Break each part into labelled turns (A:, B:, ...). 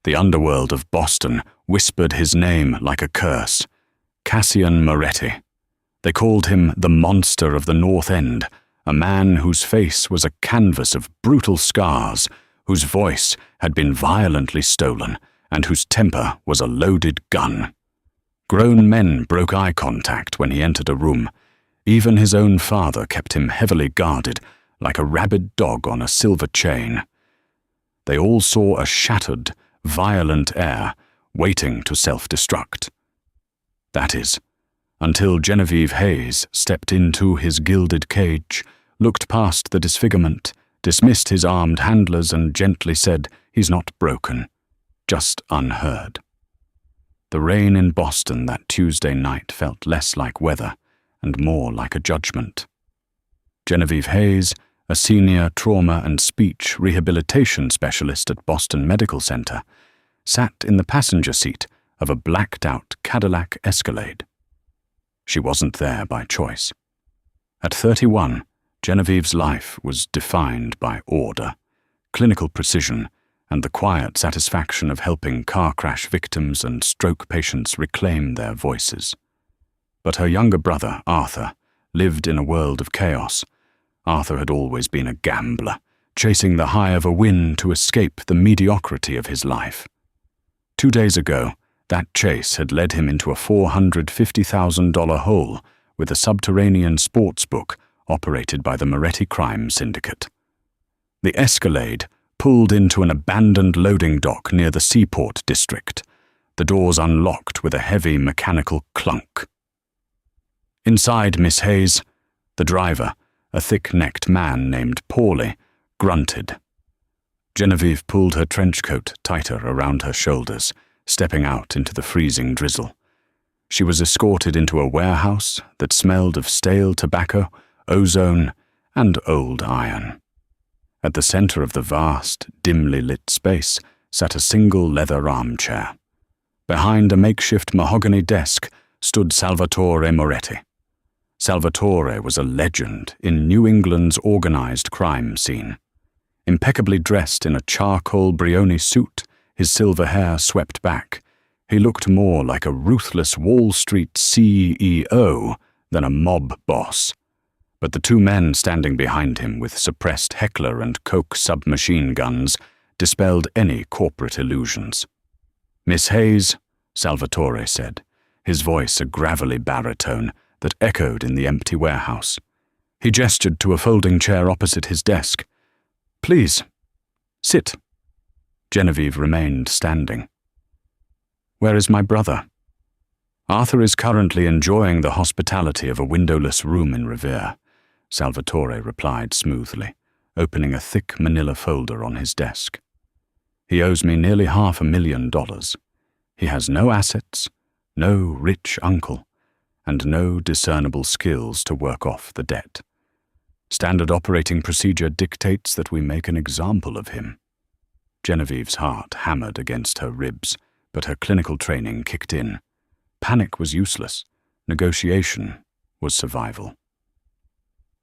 A: The underworld of Boston whispered his name like a curse. Cassian Moretti. They called him the monster of the North End, a man whose face was a canvas of brutal scars, whose voice had been violently stolen, and whose temper was a loaded gun. Grown men broke eye contact when he entered a room. Even his own father kept him heavily guarded, like a rabid dog on a silver chain. They all saw a shattered, violent air, waiting to self-destruct. That is, until Genevieve Hayes stepped into his gilded cage, looked past the disfigurement, dismissed his armed handlers and gently said, "He's not broken, just unheard." The rain in Boston that Tuesday night felt less like weather and more like a judgment. Genevieve Hayes, a senior trauma and speech rehabilitation specialist at Boston Medical Center, sat in the passenger seat of a blacked-out Cadillac Escalade. She wasn't there by choice. At 31, Genevieve's life was defined by order, clinical precision, and the quiet satisfaction of helping car crash victims and stroke patients reclaim their voices. But her younger brother, Arthur, lived in a world of chaos. Arthur had always been a gambler, chasing the high of a win to escape the mediocrity of his life. 2 days ago, that chase had led him into a $450,000 hole with a subterranean sports book operated by the Moretti crime syndicate. The Escalade pulled into an abandoned loading dock near the Seaport district, the doors unlocked with a heavy mechanical clunk. Inside Miss Hayes, the driver, a thick-necked man named Paulie, grunted. Genevieve pulled her trench coat tighter around her shoulders, stepping out into the freezing drizzle. She was escorted into a warehouse that smelled of stale tobacco, ozone, and old iron. At the center of the vast, dimly lit space sat a single leather armchair. Behind a makeshift mahogany desk stood Salvatore Moretti. Salvatore was a legend in New England's organized crime scene. Impeccably dressed in a charcoal Brioni suit, his silver hair swept back, he looked more like a ruthless Wall Street CEO than a mob boss. But the two men standing behind him with suppressed Heckler and Coke submachine guns dispelled any corporate illusions. "Miss Hayes," Salvatore said, his voice a gravelly baritone that echoed in the empty warehouse. He gestured to a folding chair opposite his desk. "Please, sit." Genevieve remained standing. "Where is my brother?" "Arthur is currently enjoying the hospitality of a windowless room in Revere," Salvatore replied smoothly, opening a thick manila folder on his desk. "He owes me nearly $500,000. He has no assets, no rich uncle, and no discernible skills to work off the debt. Standard operating procedure dictates that we make an example of him." Genevieve's heart hammered against her ribs, but her clinical training kicked in. Panic was useless. Negotiation was survival.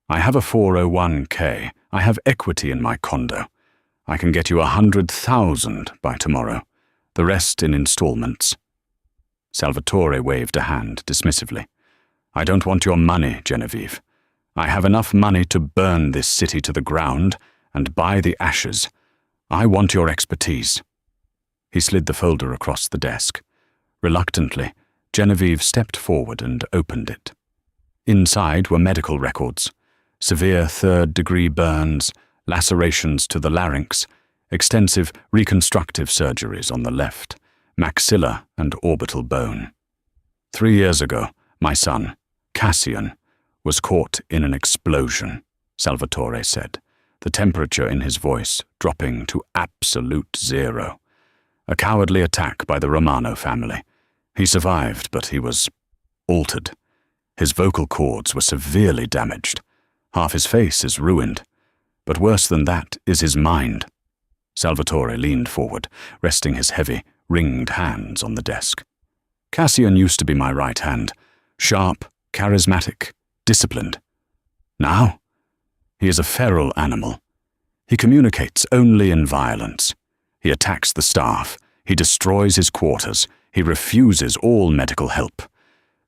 A: "I have a 401k. I have equity in my condo. I can get you 100,000 by tomorrow, the rest in installments." Salvatore waved a hand dismissively. "I don't want your money, Genevieve. I have enough money to burn this city to the ground and buy the ashes. I want your expertise." He slid the folder across the desk. Reluctantly, Genevieve stepped forward and opened it. Inside were medical records. Severe third-degree burns, lacerations to the larynx, extensive reconstructive surgeries on the left, maxilla and orbital bone. 3 years ago, my son, Cassian, was caught in an explosion, Salvatore said, the temperature in his voice dropping to absolute zero. A cowardly attack by the Romano family. He survived, but he was altered. His vocal cords were severely damaged. Half his face is ruined. But worse than that is his mind. Salvatore leaned forward, resting his heavy, ringed hands on the desk. Cassian used to be my right hand, sharp, charismatic, disciplined. Now, he is a feral animal. He communicates only in violence. He attacks the staff. He destroys his quarters. He refuses all medical help.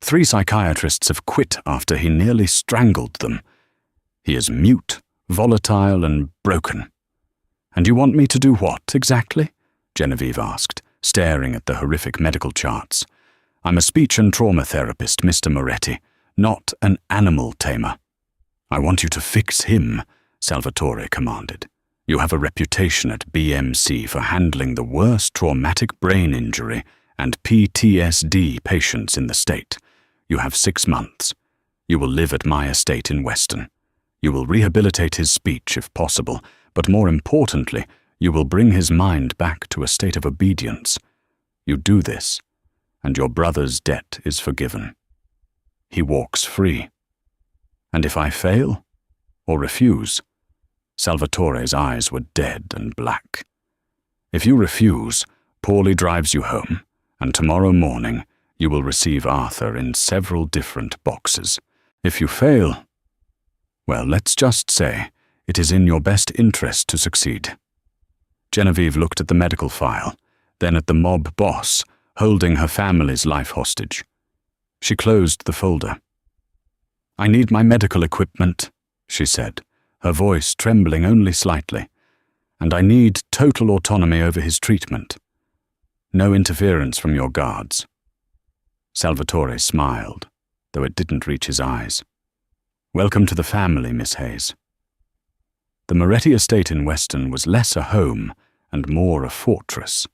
A: 3 psychiatrists have quit after he nearly strangled them. He is mute, volatile, and broken. And you want me to do what, exactly? Genevieve asked, staring at the horrific medical charts. I'm a speech and trauma therapist, Mr. Moretti, not an animal tamer. I want you to fix him, Salvatore commanded. You have a reputation at BMC for handling the worst traumatic brain injury and PTSD patients in the state. You have 6 months. You will live at my estate in Weston. You will rehabilitate his speech if possible, but more importantly, you will bring his mind back to a state of obedience. You do this, and your brother's debt is forgiven. He walks free. And if I fail, or refuse, Salvatore's eyes were dead and black. If you refuse, Paulie drives you home, and tomorrow morning you will receive Arthur in several different boxes. If you fail, well, let's just say it is in your best interest to succeed. Genevieve looked at the medical file, then at the mob boss, holding her family's life hostage. She closed the folder. I need my medical equipment, she said, her voice trembling only slightly, and I need total autonomy over his treatment. No interference from your guards. Salvatore smiled, though it didn't reach his eyes. Welcome to the family, Miss Hayes. The Moretti estate in Weston was less a home and more a fortress.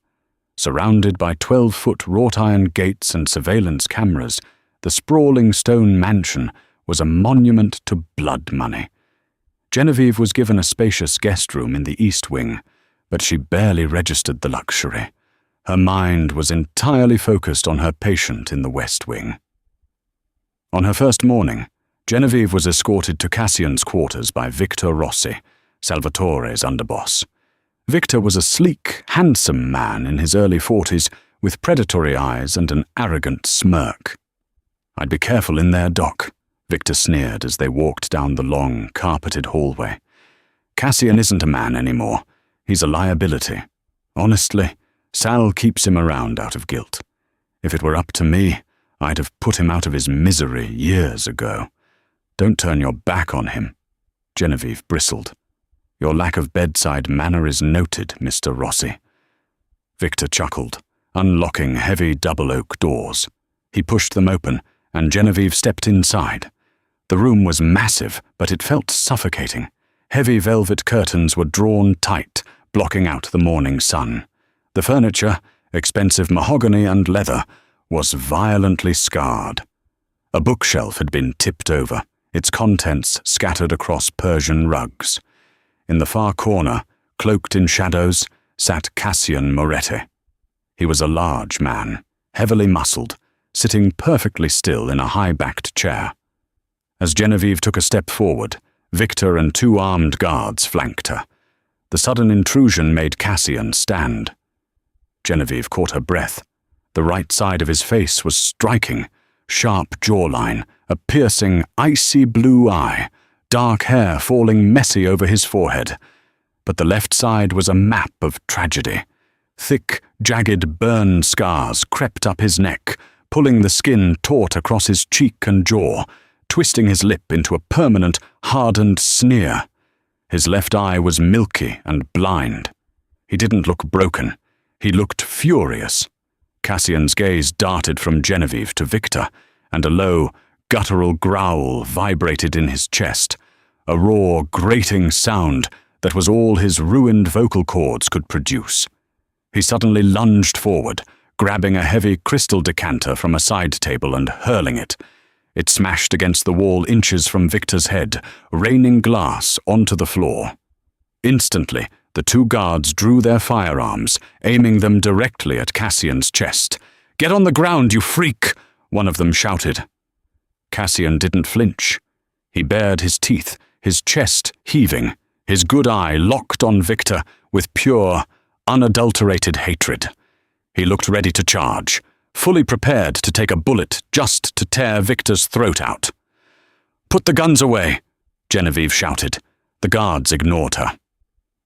A: Surrounded by 12-foot wrought-iron gates and surveillance cameras, the sprawling stone mansion was a monument to blood money. Genevieve was given a spacious guest room in the east wing, but she barely registered the luxury. Her mind was entirely focused on her patient in the west wing. On her first morning, Genevieve was escorted to Cassian's quarters by Victor Rossi, Salvatore's underboss. Victor was a sleek, handsome man in his early 40s with predatory eyes and an arrogant smirk. I'd be careful in there, Doc, Victor sneered as they walked down the long, carpeted hallway. Cassian isn't a man anymore. He's a liability. Honestly, Sal keeps him around out of guilt. If it were up to me, I'd have put him out of his misery years ago. Don't turn your back on him. Genevieve bristled. Your lack of bedside manner is noted, Mr. Rossi. Victor chuckled, unlocking heavy double oak doors. He pushed them open, and Genevieve stepped inside. The room was massive, but it felt suffocating. Heavy velvet curtains were drawn tight, blocking out the morning sun. The furniture, expensive mahogany and leather, was violently scarred. A bookshelf had been tipped over, its contents scattered across Persian rugs. In the far corner, cloaked in shadows, sat Cassian Moretti. He was a large man, heavily muscled, sitting perfectly still in a high-backed chair. As Genevieve took a step forward, Victor and 2 armed guards flanked her. The sudden intrusion made Cassian stand. Genevieve caught her breath. The right side of his face was striking, sharp jawline, a piercing, icy blue eye, dark hair falling messy over his forehead. But the left side was a map of tragedy. Thick, jagged burn scars crept up his neck, pulling the skin taut across his cheek and jaw, twisting his lip into a permanent, hardened sneer. His left eye was milky and blind. He didn't look broken. He looked furious. Cassian's gaze darted from Genevieve to Victor, and a low, guttural growl vibrated in his chest, a raw, grating sound that was all his ruined vocal cords could produce. He suddenly lunged forward, grabbing a heavy crystal decanter from a side table and hurling it. It smashed against the wall inches from Victor's head, raining glass onto the floor. Instantly, the 2 guards drew their firearms, aiming them directly at Cassian's chest. "Get on the ground, you freak!" one of them shouted. Cassian didn't flinch. He bared his teeth, his chest heaving, his good eye locked on Victor with pure, unadulterated hatred. He looked ready to charge, fully prepared to take a bullet just to tear Victor's throat out. "Put the guns away," Genevieve shouted. The guards ignored her.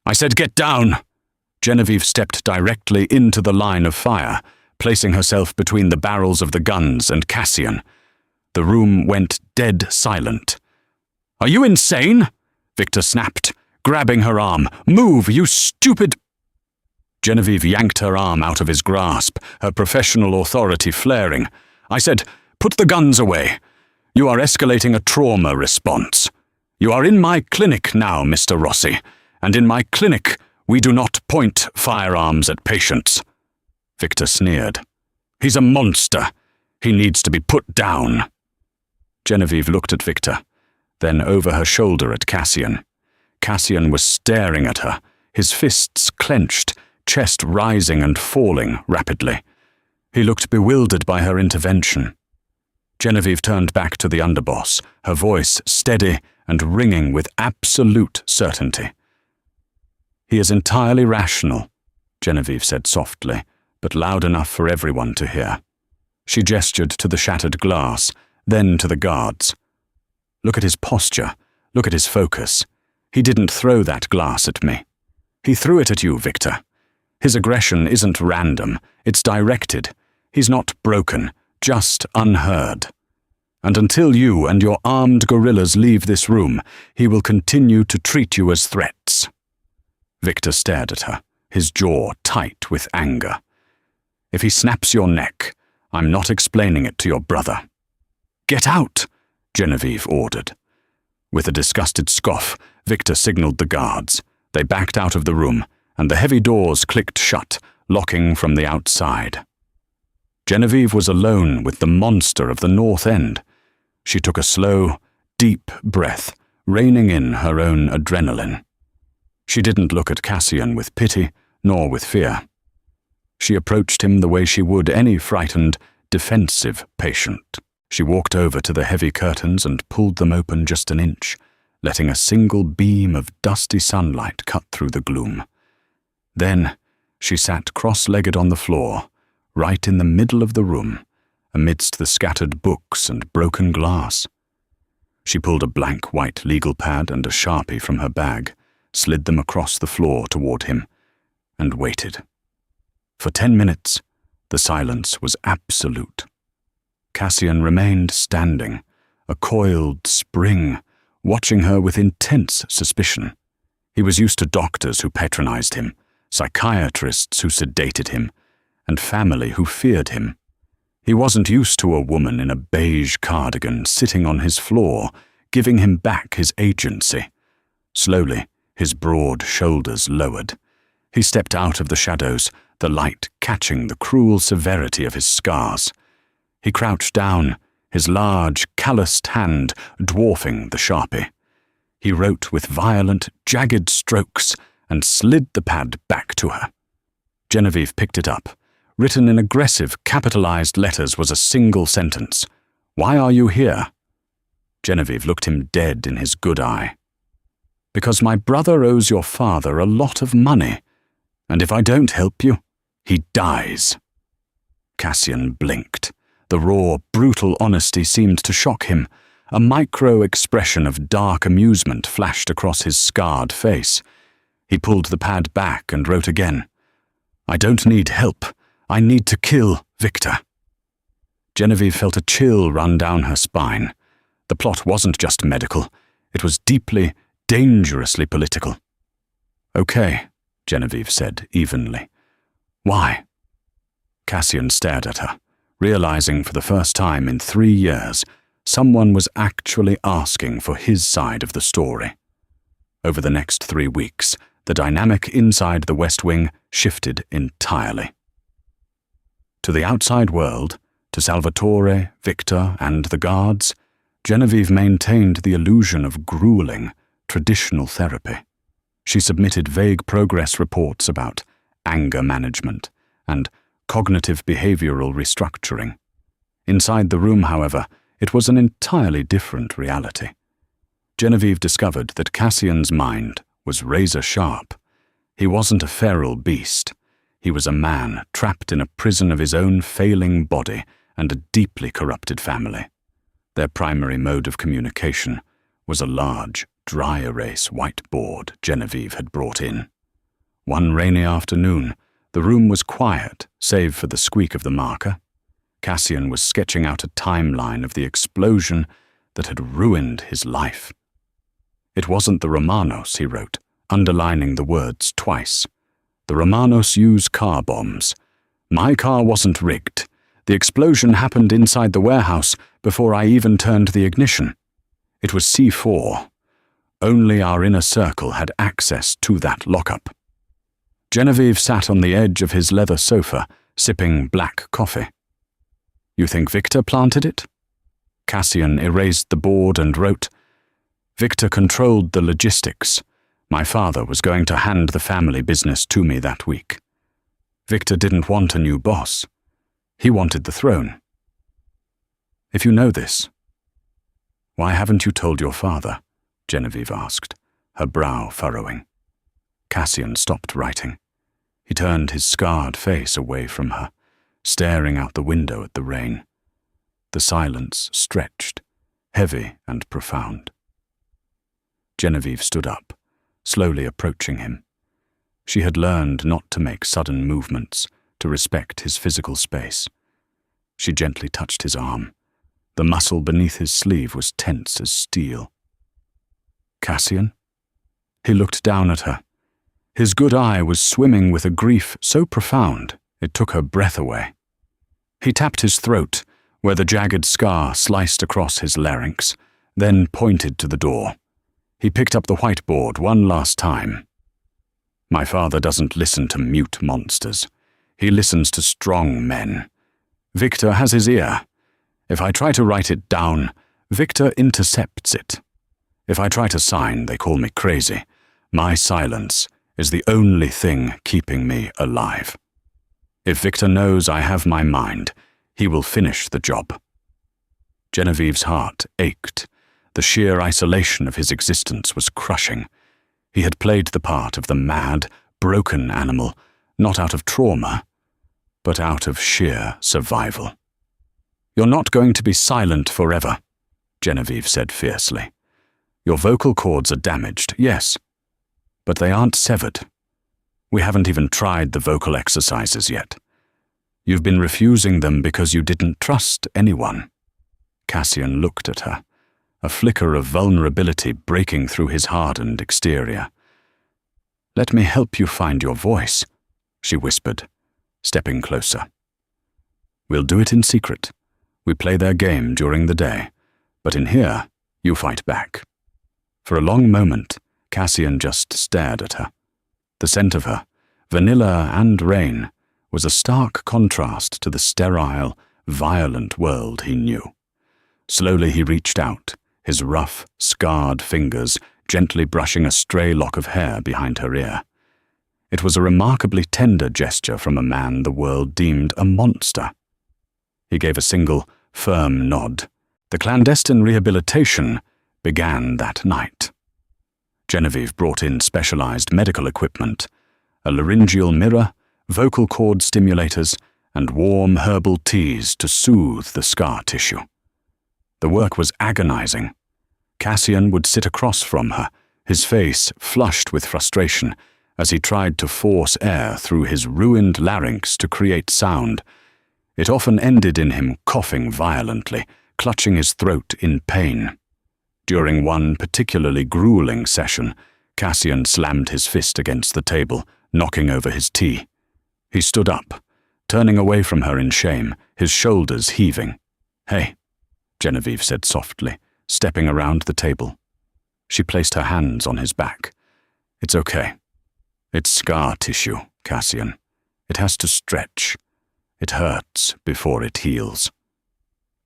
A: "I said get down!" Genevieve stepped directly into the line of fire, placing herself between the barrels of the guns and Cassian. The room went dead silent. "Are you insane?" Victor snapped, grabbing her arm. "Move, you stupid—" Genevieve yanked her arm out of his grasp, her professional authority flaring. "I said, put the guns away. You are escalating a trauma response. You are in my clinic now, Mr. Rossi, and in my clinic we do not point firearms at patients." Victor sneered. "He's a monster. He needs to be put down." Genevieve looked at Victor, then over her shoulder at Cassian. Cassian was staring at her, his fists clenched, chest rising and falling rapidly. He looked bewildered by her intervention. Genevieve turned back to the underboss, her voice steady and ringing with absolute certainty. "He is entirely rational," Genevieve said softly, but loud enough for everyone to hear. She gestured to the shattered glass, then to the guards. "Look at his posture. Look at his focus. He didn't throw that glass at me. He threw it at you, Victor. His aggression isn't random. It's directed. He's not broken, just unheard. And until you and your armed guerrillas leave this room, he will continue to treat you as threats." Victor stared at her, his jaw tight with anger. "If he snaps your neck, I'm not explaining it to your brother." "Get out!" Genevieve ordered. With a disgusted scoff, Victor signaled the guards. They backed out of the room, and the heavy doors clicked shut, locking from the outside. Genevieve was alone with the monster of the North End. She took a slow, deep breath, reining in her own adrenaline. She didn't look at Cassian with pity, nor with fear. She approached him the way she would any frightened, defensive patient. She walked over to the heavy curtains and pulled them open just an inch, letting a single beam of dusty sunlight cut through the gloom. Then she sat cross-legged on the floor, right in the middle of the room, amidst the scattered books and broken glass. She pulled a blank white legal pad and a Sharpie from her bag, slid them across the floor toward him, and waited. For 10 minutes, the silence was absolute. Cassian remained standing, a coiled spring, watching her with intense suspicion. He was used to doctors who patronized him, psychiatrists who sedated him, and family who feared him. He wasn't used to a woman in a beige cardigan sitting on his floor, giving him back his agency. Slowly, his broad shoulders lowered. He stepped out of the shadows, the light catching the cruel severity of his scars. He crouched down, his large, calloused hand dwarfing the Sharpie. He wrote with violent, jagged strokes and slid the pad back to her. Genevieve picked it up. Written in aggressive, capitalized letters was a single sentence. "Why are you here?" Genevieve looked him dead in his good eye. "Because my brother owes your father a lot of money, and if I don't help you, he dies." Cassian blinked. The raw, brutal honesty seemed to shock him. A micro-expression of dark amusement flashed across his scarred face. He pulled the pad back and wrote again. "I don't need help. I need to kill Victor." Genevieve felt a chill run down her spine. The plot wasn't just medical. It was deeply, dangerously political. "Okay," Genevieve said evenly. "Why?" Cassian stared at her, realizing for the first time in 3 years someone was actually asking for his side of the story. Over the next 3 weeks, the dynamic inside the West Wing shifted entirely. To the outside world, to Salvatore, Victor, and the guards, Genevieve maintained the illusion of grueling, traditional therapy. She submitted vague progress reports about anger management and cognitive behavioral restructuring. Inside the room, however, it was an entirely different reality. Genevieve discovered that Cassian's mind was razor-sharp. He wasn't a feral beast. He was a man trapped in a prison of his own failing body and a deeply corrupted family. Their primary mode of communication was a large, dry erase whiteboard Genevieve had brought in. One rainy afternoon, the room was quiet, save for the squeak of the marker. Cassian was sketching out a timeline of the explosion that had ruined his life. It wasn't the Romanos, he wrote, underlining the words twice. The Romanos use car bombs. My car wasn't rigged. The explosion happened inside the warehouse before I even turned the ignition. It was C4. Only our inner circle had access to that lockup. Genevieve sat on the edge of his leather sofa, sipping black coffee. You think Victor planted it? Cassian erased the board and wrote, Victor controlled the logistics. My father was going to hand the family business to me that week. Victor didn't want a new boss. He wanted the throne. If you know this, why haven't you told your father? Genevieve asked, her brow furrowing. Cassian stopped writing. He turned his scarred face away from her, staring out the window at the rain. The silence stretched, heavy and profound. Genevieve stood up, slowly approaching him. She had learned not to make sudden movements, to respect his physical space. She gently touched his arm. The muscle beneath his sleeve was tense as steel. Cassian? He looked down at her. His good eye was swimming with a grief so profound it took her breath away. He tapped his throat, where the jagged scar sliced across his larynx, then pointed to the door. He picked up the whiteboard one last time. My father doesn't listen to mute monsters. He listens to strong men. Victor has his ear. If I try to write it down, Victor intercepts it. If I try to sign, they call me crazy. My silence is the only thing keeping me alive. If Victor knows I have my mind, he will finish the job. Genevieve's heart ached. The sheer isolation of his existence was crushing. He had played the part of the mad, broken animal, not out of trauma, but out of sheer survival. You're not going to be silent forever, Genevieve said fiercely. Your vocal cords are damaged, yes, but they aren't severed. We haven't even tried the vocal exercises yet. You've been refusing them because you didn't trust anyone. Cassian looked at her, a flicker of vulnerability breaking through his hardened exterior. Let me help you find your voice, she whispered, stepping closer. We'll do it in secret. We play their game during the day, but in here, you fight back. For a long moment, Cassian just stared at her. The scent of her, vanilla and rain, was a stark contrast to the sterile, violent world he knew. Slowly he reached out, his rough, scarred fingers gently brushing a stray lock of hair behind her ear. It was a remarkably tender gesture from a man the world deemed a monster. He gave a single, firm nod. The clandestine rehabilitation began that night. Genevieve brought in specialized medical equipment, a laryngeal mirror, vocal cord stimulators, and warm herbal teas to soothe the scar tissue. The work was agonizing. Cassian would sit across from her, his face flushed with frustration, as he tried to force air through his ruined larynx to create sound. It often ended in him coughing violently, clutching his throat in pain. During one particularly grueling session, Cassian slammed his fist against the table, knocking over his tea. He stood up, turning away from her in shame, his shoulders heaving. Hey, Genevieve said softly, stepping around the table. She placed her hands on his back. It's okay. It's scar tissue, Cassian. It has to stretch. It hurts before it heals.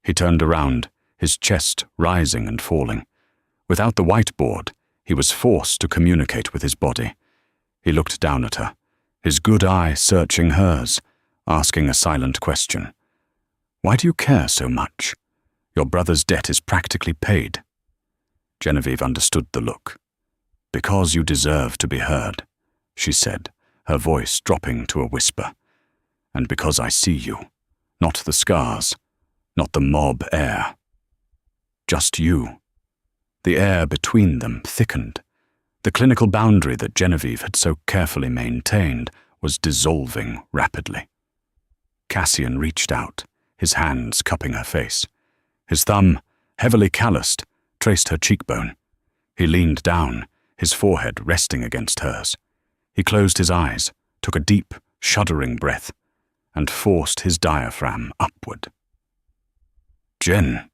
A: He turned around, his chest rising and falling. Without the whiteboard, he was forced to communicate with his body. He looked down at her, his good eye searching hers, asking a silent question. Why do you care so much? Your brother's debt is practically paid. Genevieve understood the look. Because you deserve to be heard, she said, her voice dropping to a whisper. And because I see you, not the scars, not the mob air. Just you. The air between them thickened. The clinical boundary that Genevieve had so carefully maintained was dissolving rapidly. Cassian reached out, his hands cupping her face. His thumb, heavily calloused, traced her cheekbone. He leaned down, his forehead resting against hers. He closed his eyes, took a deep, shuddering breath, and forced his diaphragm upward. "Jen."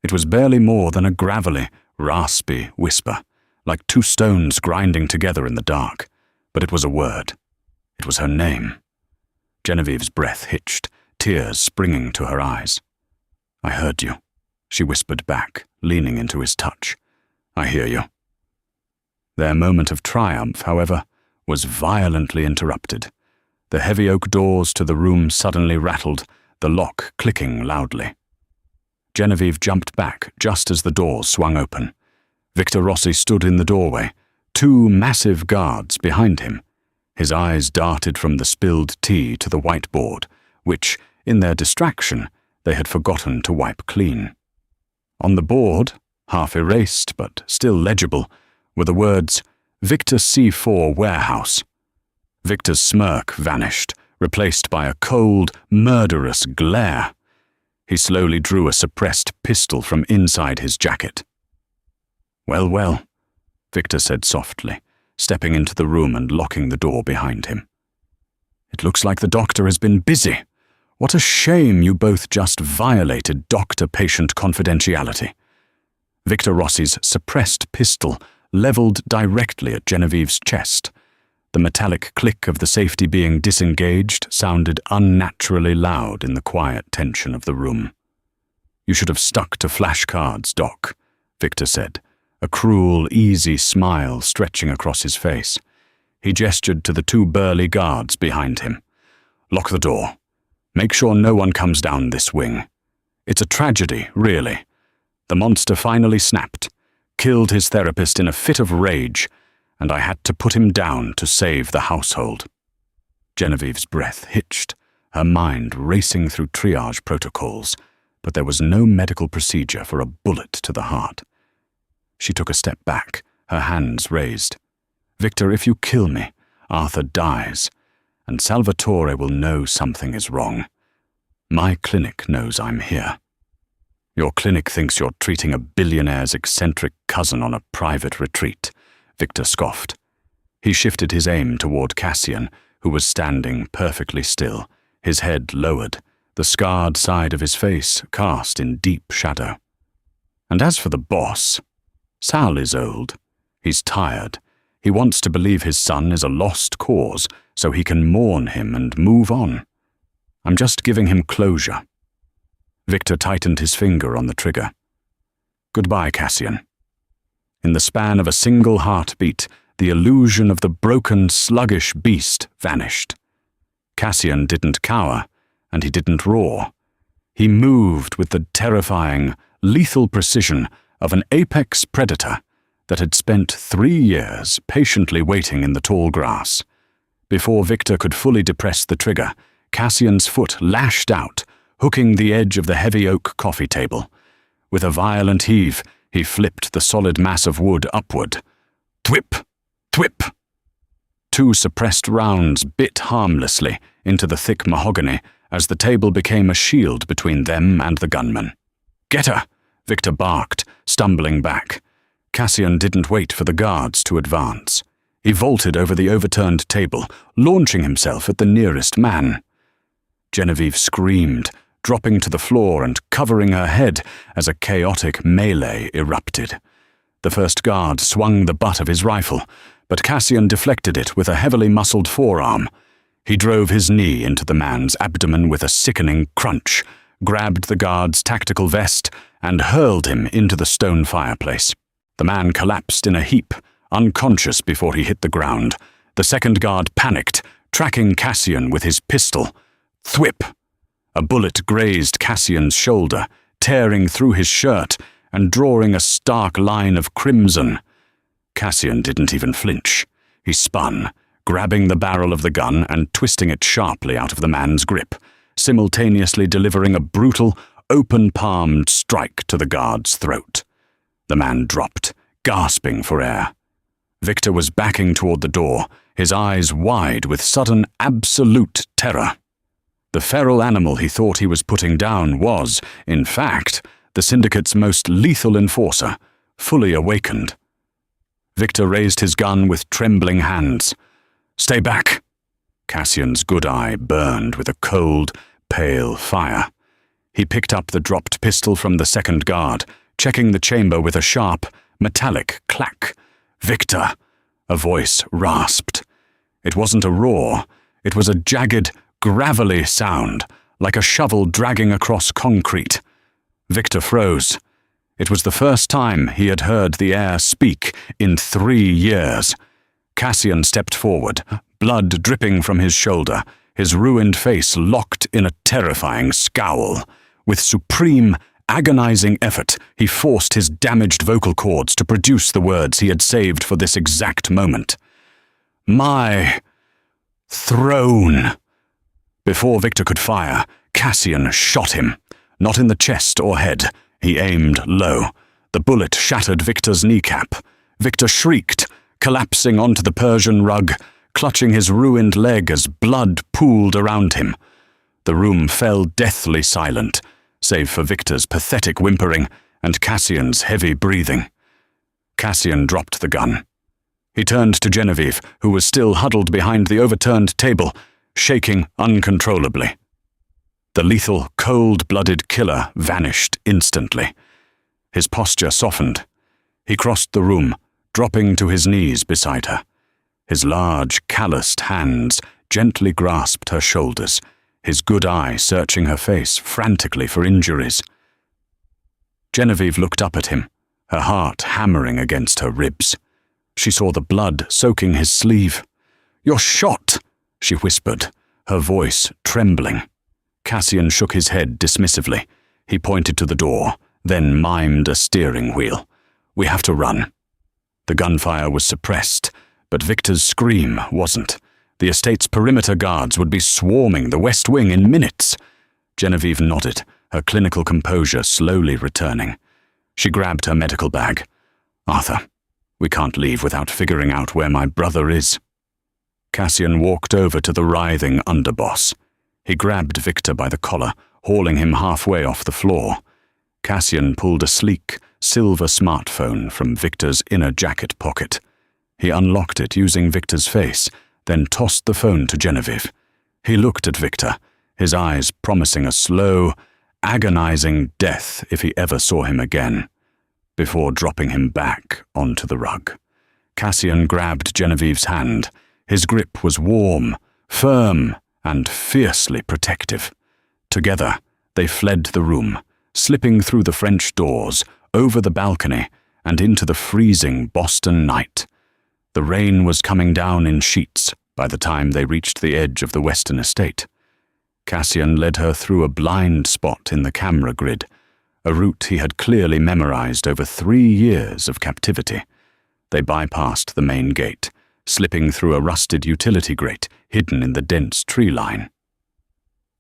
A: It was barely more than a gravelly, raspy whisper, like two stones grinding together in the dark, but it was a word. It was her name. Genevieve's breath hitched, tears springing to her eyes. "I heard you," she whispered back, leaning into his touch. "I hear you." Their moment of triumph, however, was violently interrupted. The heavy oak doors to the room suddenly rattled, the lock clicking loudly. Genevieve jumped back just as the doors swung open. Victor Rossi stood in the doorway, two massive guards behind him. His eyes darted from the spilled tea to the whiteboard, which, in their distraction, they had forgotten to wipe clean. On the board, half erased but still legible, were the words, "Victor C4 Warehouse." Victor's smirk vanished, replaced by a cold, murderous glare. He slowly drew a suppressed pistol from inside his jacket. "Well, well," Victor said softly, stepping into the room and locking the door behind him. "It looks like the doctor has been busy. What a shame you both just violated doctor-patient confidentiality." Victor Rossi's suppressed pistol leveled directly at Genevieve's chest. The metallic click of the safety being disengaged sounded unnaturally loud in the quiet tension of the room. "You should have stuck to flashcards, Doc," Victor said, a cruel, easy smile stretching across his face. He gestured to the two burly guards behind him. "Lock the door. Make sure no one comes down this wing. It's a tragedy, really. The monster finally snapped, killed his therapist in a fit of rage, and I had to put him down to save the household." Genevieve's breath hitched, her mind racing through triage protocols, but there was no medical procedure for a bullet to the heart. She took a step back, her hands raised. "Victor, if you kill me, Arthur dies, and Salvatore will know something is wrong. My clinic knows I'm here." "Your clinic thinks you're treating a billionaire's eccentric cousin on a private retreat," Victor scoffed. He shifted his aim toward Cassian, who was standing perfectly still, his head lowered, the scarred side of his face cast in deep shadow. "And as for the boss, Sal is old. He's tired. He wants to believe his son is a lost cause so he can mourn him and move on. I'm just giving him closure." Victor tightened his finger on the trigger. "Goodbye, Cassian." In the span of a single heartbeat, the illusion of the broken, sluggish beast vanished. Cassian didn't cower, and he didn't roar. He moved with the terrifying, lethal precision of an apex predator that had spent 3 years patiently waiting in the tall grass. Before Victor could fully depress the trigger, Cassian's foot lashed out, hooking the edge of the heavy oak coffee table. With a violent heave, he flipped the solid mass of wood upward. Thwip! Thwip! 2 suppressed rounds bit harmlessly into the thick mahogany as the table became a shield between them and the gunman. "Get her!" Victor barked, stumbling back. Cassian didn't wait for the guards to advance. He vaulted over the overturned table, launching himself at the nearest man. Genevieve screamed, dropping to the floor and covering her head as a chaotic melee erupted. The first guard swung the butt of his rifle, but Cassian deflected it with a heavily muscled forearm. He drove his knee into the man's abdomen with a sickening crunch, grabbed the guard's tactical vest, and hurled him into the stone fireplace. The man collapsed in a heap, unconscious before he hit the ground. The second guard panicked, tracking Cassian with his pistol. Thwip! A bullet grazed Cassian's shoulder, tearing through his shirt and drawing a stark line of crimson. Cassian didn't even flinch. He spun, grabbing the barrel of the gun and twisting it sharply out of the man's grip, simultaneously delivering a brutal, open-palmed strike to the guard's throat. The man dropped, gasping for air. Victor was backing toward the door, his eyes wide with sudden, absolute terror. The feral animal he thought he was putting down was, in fact, the syndicate's most lethal enforcer, fully awakened. Victor raised his gun with trembling hands. "Stay back!" Cassian's good eye burned with a cold, pale fire. He picked up the dropped pistol from the second guard, checking the chamber with a sharp, metallic clack. "Victor!" A voice rasped. It wasn't a roar. It was a jagged, gravelly sound, like a shovel dragging across concrete. Victor froze. It was the first time he had heard the air speak in 3 years. Cassian stepped forward, blood dripping from his shoulder, his ruined face locked in a terrifying scowl. With supreme, agonizing effort, he forced his damaged vocal cords to produce the words he had saved for this exact moment. "My throne." Before Victor could fire, Cassian shot him. Not in the chest or head. He aimed low. The bullet shattered Victor's kneecap. Victor shrieked, collapsing onto the Persian rug, clutching his ruined leg as blood pooled around him. The room fell deathly silent, save for Victor's pathetic whimpering and Cassian's heavy breathing. Cassian dropped the gun. He turned to Genevieve, who was still huddled behind the overturned table, shaking uncontrollably. The lethal, cold-blooded killer vanished instantly. His posture softened. He crossed the room, dropping to his knees beside her. His large, calloused hands gently grasped her shoulders, his good eye searching her face frantically for injuries. Genevieve looked up at him, her heart hammering against her ribs. She saw the blood soaking his sleeve. "You're shot," she whispered, her voice trembling. Cassian shook his head dismissively. He pointed to the door, then mimed a steering wheel. "We have to run." The gunfire was suppressed, but Victor's scream wasn't. The estate's perimeter guards would be swarming the West Wing in minutes. Genevieve nodded, her clinical composure slowly returning. She grabbed her medical bag. "Arthur, we can't leave without figuring out where my brother is." Cassian walked over to the writhing underboss. He grabbed Victor by the collar, hauling him halfway off the floor. Cassian pulled a sleek, silver smartphone from Victor's inner jacket pocket. He unlocked it using Victor's face, then tossed the phone to Genevieve. He looked at Victor, his eyes promising a slow, agonizing death if he ever saw him again, before dropping him back onto the rug. Cassian grabbed Genevieve's hand. His grip was warm, firm, and fiercely protective. Together, they fled the room, slipping through the French doors, over the balcony, and into the freezing Boston night. The rain was coming down in sheets by the time they reached the edge of the western estate. Cassian led her through a blind spot in the camera grid, a route he had clearly memorized over 3 years of captivity. They bypassed the main gate, slipping through a rusted utility grate hidden in the dense tree line.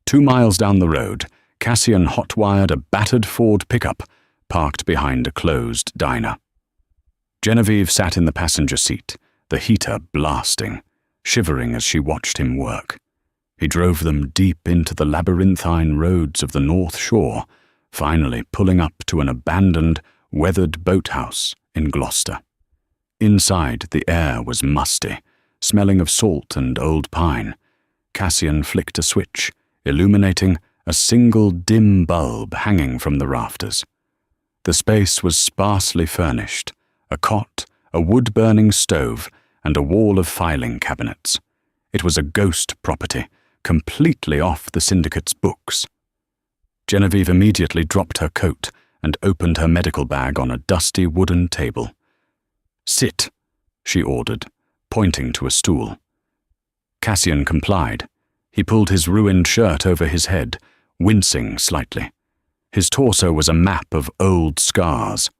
A: 2 miles down the road, Cassian hotwired a battered Ford pickup parked behind a closed diner. Genevieve sat in the passenger seat, the heater blasting, shivering as she watched him work. He drove them deep into the labyrinthine roads of the North Shore, finally pulling up to an abandoned, weathered boathouse in Gloucester. Inside, the air was musty, smelling of salt and old pine. Cassian flicked a switch, illuminating a single dim bulb hanging from the rafters. The space was sparsely furnished, a cot, a wood-burning stove, and a wall of filing cabinets. It was a ghost property, completely off the syndicate's books. Genevieve immediately dropped her coat and opened her medical bag on a dusty wooden table. "Sit," she ordered, pointing to a stool. Cassian complied. He pulled his ruined shirt over his head, wincing slightly. His torso was a map of old scars,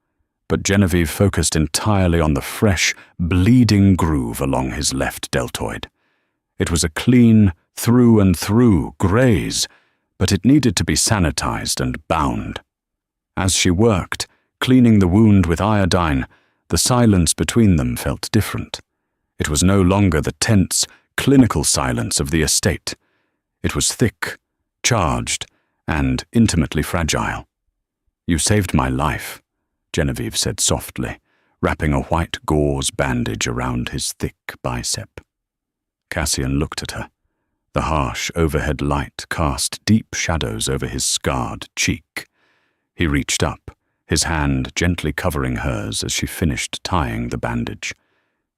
A: but Genevieve focused entirely on the fresh, bleeding groove along his left deltoid. It was a clean, through-and-through graze, but it needed to be sanitized and bound. As she worked, cleaning the wound with iodine, The silence between them felt different. It was no longer the tense, clinical silence of the estate. It was thick, charged, and intimately fragile. "You saved my life," Genevieve said softly, wrapping a white gauze bandage around his thick bicep. Cassian looked at her. The harsh overhead light cast deep shadows over his scarred cheek. He reached up, his hand gently covering hers as she finished tying the bandage.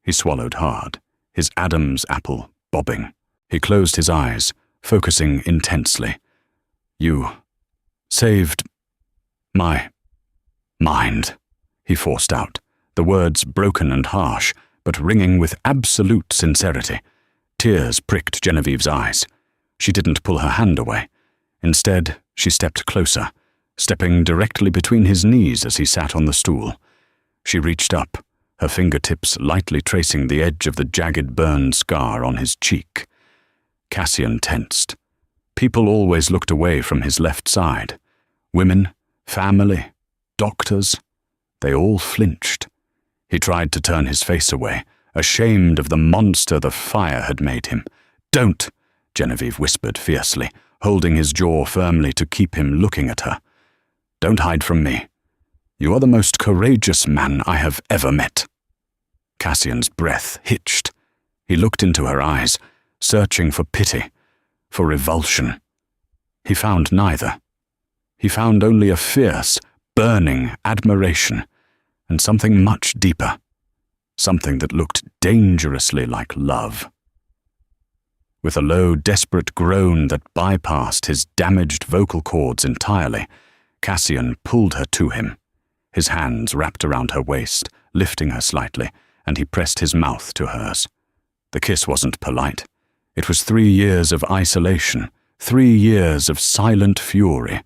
A: He swallowed hard, his Adam's apple bobbing. He closed his eyes, focusing intensely. "You saved my mind," he forced out, the words broken and harsh, but ringing with absolute sincerity. Tears pricked Genevieve's eyes. She didn't pull her hand away. Instead, she stepped closer, stepping directly between his knees as he sat on the stool. She reached up, her fingertips lightly tracing the edge of the jagged burn scar on his cheek. Cassian tensed. People always looked away from his left side. Women, family, doctors, they all flinched. He tried to turn his face away, ashamed of the monster the fire had made him. "Don't," Genevieve whispered fiercely, holding his jaw firmly to keep him looking at her. "Don't hide from me. You are the most courageous man I have ever met." Cassian's breath hitched. He looked into her eyes, searching for pity, for revulsion. He found neither. He found only a fierce, burning admiration, and something much deeper, something that looked dangerously like love. With a low, desperate groan that bypassed his damaged vocal cords entirely, Cassian pulled her to him. His hands wrapped around her waist, lifting her slightly, and he pressed his mouth to hers. The kiss wasn't polite. It was 3 years of isolation, 3 years of silent fury,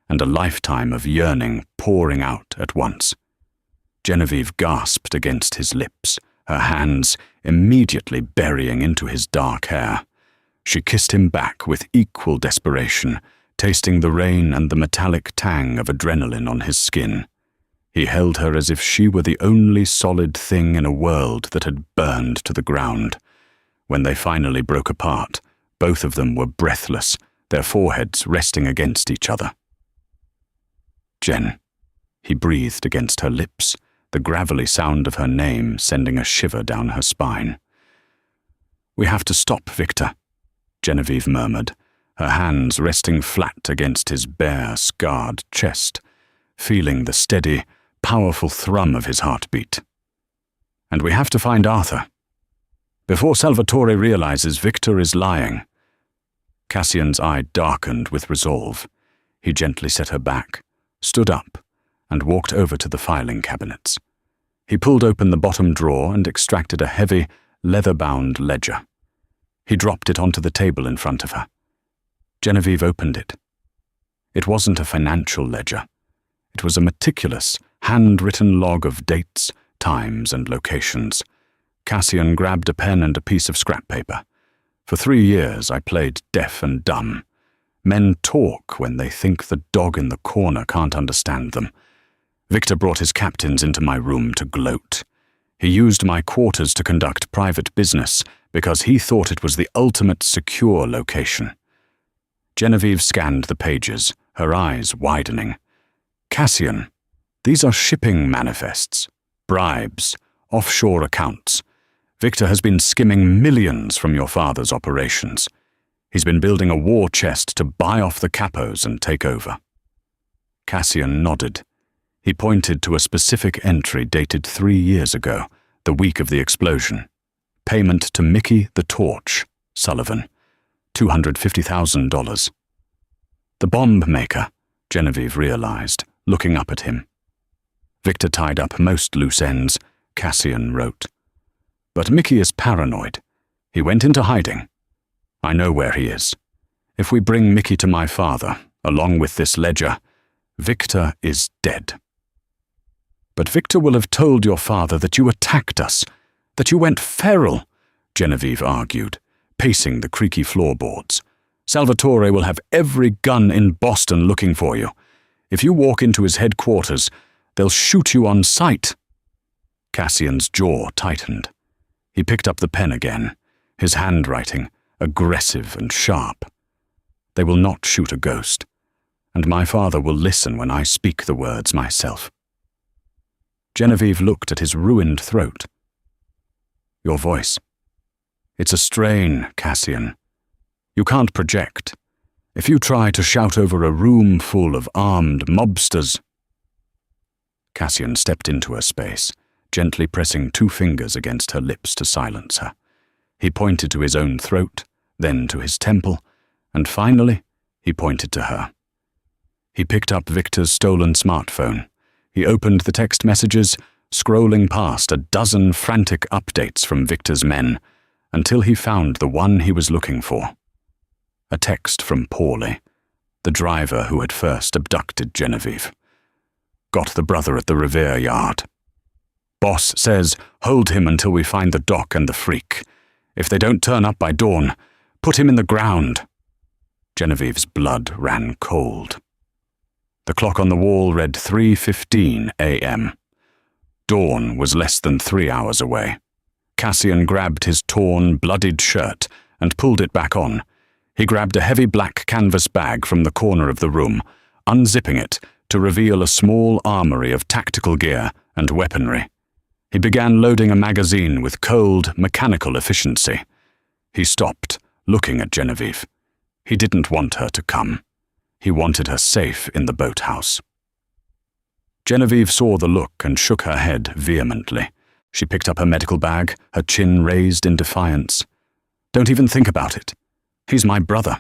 A: and a lifetime of yearning pouring out at once. Genevieve gasped against his lips, her hands immediately burying into his dark hair. She kissed him back with equal desperation, tasting the rain and the metallic tang of adrenaline on his skin. He held her as if she were the only solid thing in a world that had burned to the ground. When they finally broke apart, both of them were breathless, their foreheads resting against each other. "Jen," he breathed against her lips, the gravelly sound of her name sending a shiver down her spine. "We have to stop, Victor," Genevieve murmured, her hands resting flat against his bare, scarred chest, feeling the steady, powerful thrum of his heartbeat. "And we have to find Arthur. Before Salvatore realizes Victor is lying." Cassian's eye darkened with resolve. He gently set her back, stood up, and walked over to the filing cabinets. He pulled open the bottom drawer and extracted a heavy, leather-bound ledger. He dropped it onto the table in front of her. Genevieve opened it. It wasn't a financial ledger. It was a meticulous, handwritten log of dates, times, and locations. Cassian grabbed a pen and a piece of scrap paper. "For 3 years I played deaf and dumb. Men talk when they think the dog in the corner can't understand them. Victor brought his captains into my room to gloat. He used my quarters to conduct private business because he thought it was the ultimate secure location." Genevieve scanned the pages, her eyes widening. "Cassian, these are shipping manifests, bribes, offshore accounts. Victor has been skimming millions from your father's operations. He's been building a war chest to buy off the capos and take over." Cassian nodded. He pointed to a specific entry dated 3 years ago, the week of the explosion. Payment to Mickey the Torch, Sullivan, $250,000. "The bomb maker," Genevieve realized, looking up at him. "Victor tied up most loose ends," Cassian wrote. "But Mickey is paranoid. He went into hiding. I know where he is. If we bring Mickey to my father, along with this ledger, Victor is dead." "But Victor will have told your father that you attacked us, that you went feral," Genevieve argued, pacing the creaky floorboards. "Salvatore will have every gun in Boston looking for you. If you walk into his headquarters, they'll shoot you on sight." Cassian's jaw tightened. He picked up the pen again, his handwriting aggressive and sharp. They will not shoot a ghost, and my father will listen when I speak the words myself. Genevieve looked at his ruined throat. Your voice. It's a strain, Cassian. You can't project. If you try to shout over a room full of armed mobsters... Cassian stepped into her space, gently pressing 2 fingers against her lips to silence her. He pointed to his own throat, then to his temple, and finally, he pointed to her. He picked up Victor's stolen smartphone. He opened the text messages, scrolling past a dozen frantic updates from Victor's men, until he found the one he was looking for. A text from Paulie, the driver who had first abducted Genevieve. Got the brother at the Revere yard. Boss says, hold him until we find the doc and the freak. If they don't turn up by dawn, put him in the ground. Genevieve's blood ran cold. The clock on the wall read 3:15 a.m. Dawn was less than 3 hours away. Cassian grabbed his torn, bloodied shirt and pulled it back on. He grabbed a heavy black canvas bag from the corner of the room, unzipping it to reveal a small armory of tactical gear and weaponry. He began loading a magazine with cold, mechanical efficiency. He stopped, looking at Genevieve. He didn't want her to come. He wanted her safe in the boathouse. Genevieve saw the look and shook her head vehemently. She picked up her medical bag, her chin raised in defiance. Don't even think about it. He's my brother.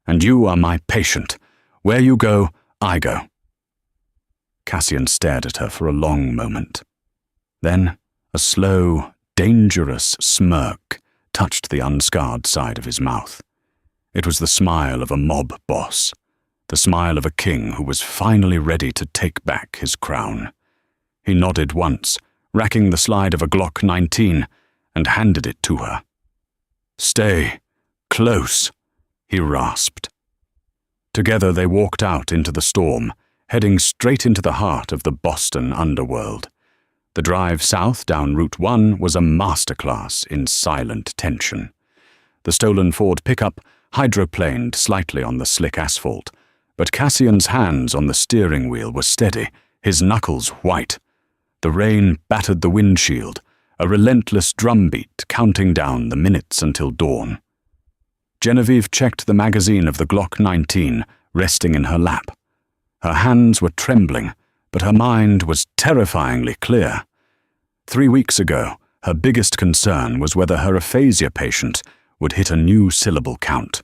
A: And you are my patient. Where you go, I go. Cassian stared at her for a long moment. Then a slow, dangerous smirk touched the unscarred side of his mouth. It was the smile of a mob boss, the smile of a king who was finally ready to take back his crown. He nodded once, racking the slide of a Glock 19, and handed it to her. Stay close, he rasped. Together they walked out into the storm, heading straight into the heart of the Boston underworld. The drive south down Route 1 was a masterclass in silent tension. The stolen Ford pickup hydroplaned slightly on the slick asphalt, but Cassian's hands on the steering wheel were steady, his knuckles white. The rain battered the windshield, a relentless drumbeat counting down the minutes until dawn. Genevieve checked the magazine of the Glock 19 resting in her lap. Her hands were trembling, but her mind was terrifyingly clear. 3 weeks ago, her biggest concern was whether her aphasia patient would hit a new syllable count.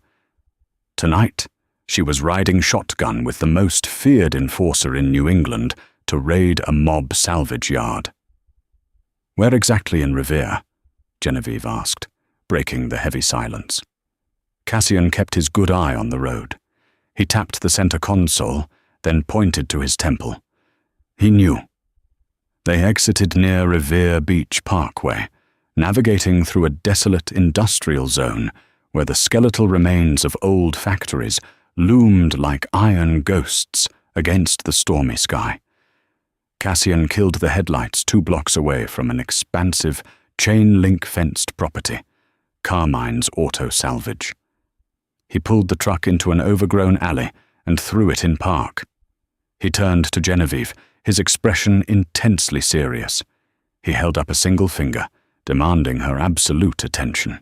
A: Tonight, she was riding shotgun with the most feared enforcer in New England to raid a mob salvage yard. Where exactly in Revere? Genevieve asked, breaking the heavy silence. Cassian kept his good eye on the road. He tapped the center console, then pointed to his temple. He knew. They exited near Revere Beach Parkway, navigating through a desolate industrial zone where the skeletal remains of old factories loomed like iron ghosts against the stormy sky. Cassian killed the headlights 2 blocks away from an expansive, chain-link-fenced property, Carmine's Auto Salvage. He pulled the truck into an overgrown alley and threw it in park. He turned to Genevieve, his expression intensely serious. He held up a single finger, demanding her absolute attention.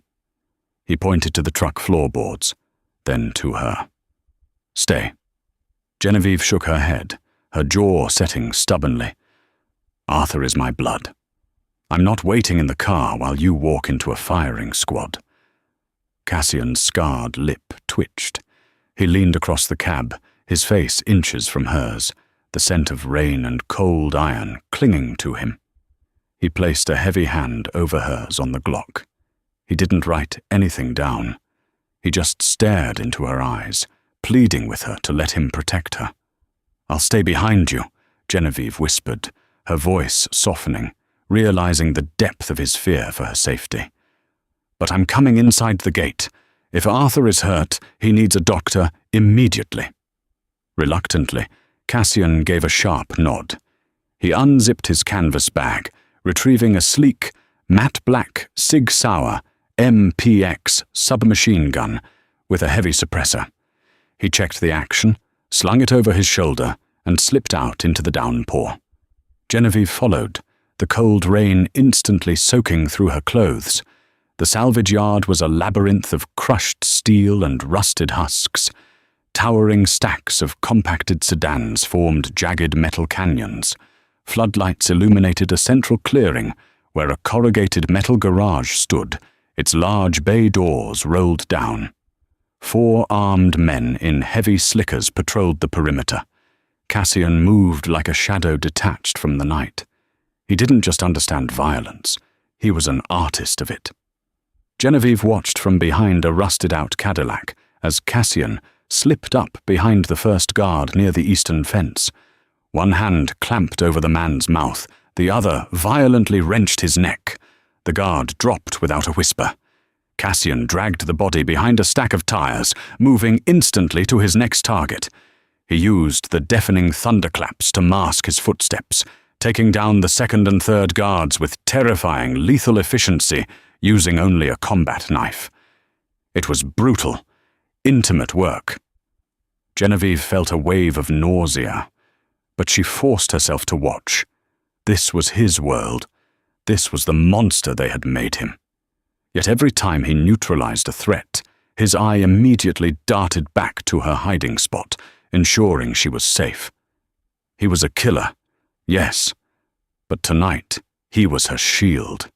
A: He pointed to the truck floorboards, then to her. Stay. Genevieve shook her head, her jaw setting stubbornly. Arthur is my blood. I'm not waiting in the car while you walk into a firing squad. Cassian's scarred lip twitched. He leaned across the cab, his face inches from hers, the scent of rain and cold iron clinging to him. He placed a heavy hand over hers on the Glock. He didn't write anything down. He just stared into her eyes, pleading with her to let him protect her. I'll stay behind you, Genevieve whispered, her voice softening, realizing the depth of his fear for her safety. But I'm coming inside the gate. If Arthur is hurt, he needs a doctor immediately. Reluctantly, Cassian gave a sharp nod. He unzipped his canvas bag, retrieving a sleek, matte black Sig Sauer MPX submachine gun with a heavy suppressor. He checked the action, slung it over his shoulder, and slipped out into the downpour. Genevieve followed, the cold rain instantly soaking through her clothes. The salvage yard was a labyrinth of crushed steel and rusted husks. Towering stacks of compacted sedans formed jagged metal canyons. Floodlights illuminated a central clearing where a corrugated metal garage stood, its large bay doors rolled down. 4 armed men in heavy slickers patrolled the perimeter. Cassian moved like a shadow detached from the night. He didn't just understand violence, he was an artist of it. Genevieve watched from behind a rusted-out Cadillac as Cassian slipped up behind the first guard near the eastern fence. One hand clamped over the man's mouth, the other violently wrenched his neck. The guard dropped without a whisper. Cassian dragged the body behind a stack of tires, moving instantly to his next target. He used the deafening thunderclaps to mask his footsteps, taking down the second and third guards with terrifying, lethal efficiency, using only a combat knife. It was brutal, intimate work. Genevieve felt a wave of nausea, but she forced herself to watch. This was his world. This was the monster they had made him. Yet every time he neutralized a threat, his eye immediately darted back to her hiding spot, ensuring she was safe. He was a killer, yes, but tonight he was her shield.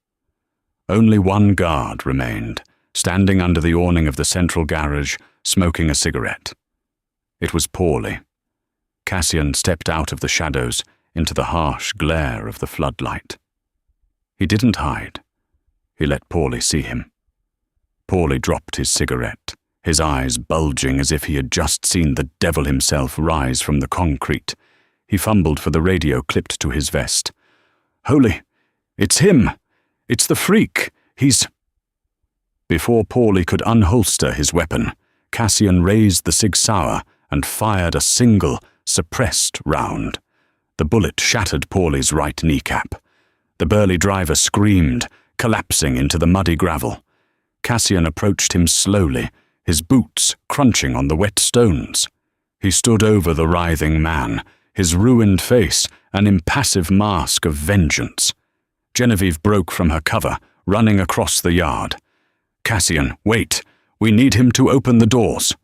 A: Only one guard remained, standing under the awning of the central garage, smoking a cigarette. It was Paulie. Cassian stepped out of the shadows into the harsh glare of the floodlight. He didn't hide. He let Paulie see him. Paulie dropped his cigarette, his eyes bulging as if he had just seen the devil himself rise from the concrete. He fumbled for the radio clipped to his vest. "Holy, it's him! It's the freak! He's—" Before Paulie could unholster his weapon, Cassian raised the Sig Sauer and fired a single, suppressed round. The bullet shattered Paulie's right kneecap. The burly driver screamed, collapsing into the muddy gravel. Cassian approached him slowly, his boots crunching on the wet stones. He stood over the writhing man, his ruined face an impassive mask of vengeance. Genevieve broke from her cover, running across the yard. "Cassian, wait! We need him to open the doors."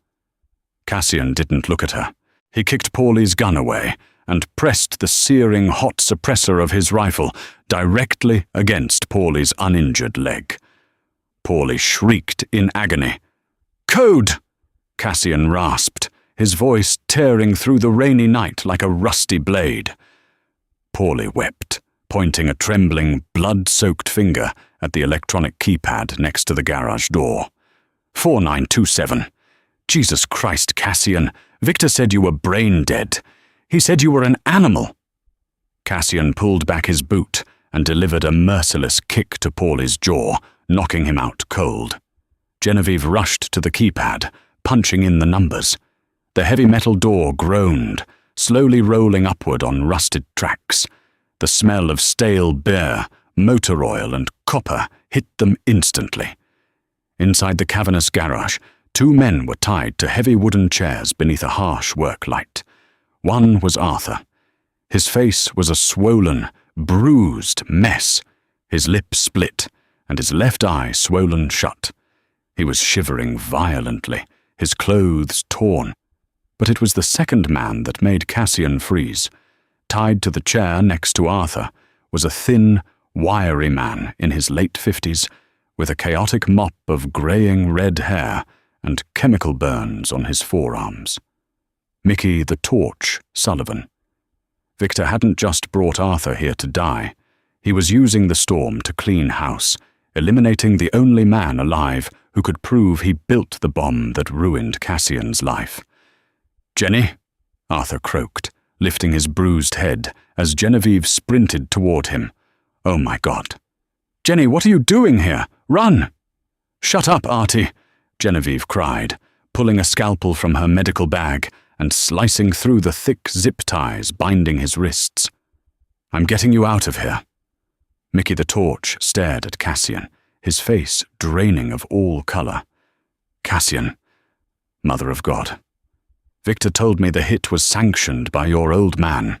A: Cassian didn't look at her. He kicked Paulie's gun away and pressed the searing hot suppressor of his rifle directly against Paulie's uninjured leg. Paulie shrieked in agony. "Code!" Cassian rasped, his voice tearing through the rainy night like a rusty blade. Paulie wept, pointing a trembling, blood-soaked finger at the electronic keypad next to the garage door. 4927. Jesus Christ, Cassian. Victor said you were brain dead. He said you were an animal. Cassian pulled back his boot and delivered a merciless kick to Paulie's jaw, knocking him out cold. Genevieve rushed to the keypad, punching in the numbers. The heavy metal door groaned, slowly rolling upward on rusted tracks. The smell of stale beer, motor oil, and copper hit them instantly. Inside the cavernous garage, 2 men were tied to heavy wooden chairs beneath a harsh work light. One was Arthur. His face was a swollen, bruised mess, his lip split, and his left eye swollen shut. He was shivering violently, his clothes torn. But it was the second man that made Cassian freeze. Tied to the chair next to Arthur was a thin, wiry man in his late 50s, with a chaotic mop of greying red hair and chemical burns on his forearms. Mickey the Torch Sullivan. Victor hadn't just brought Arthur here to die. He was using the storm to clean house, eliminating the only man alive who could prove he built the bomb that ruined Cassian's life. "Jenny?" Arthur croaked, lifting his bruised head as Genevieve sprinted toward him. "Oh my God. Jenny, what are you doing here? Run!" "Shut up, Artie," Genevieve cried, pulling a scalpel from her medical bag and slicing through the thick zip ties binding his wrists. "I'm getting you out of here." Mickey the Torch stared at Cassian, his face draining of all color. Cassian, Mother of God, Victor told me the hit was sanctioned by your old man.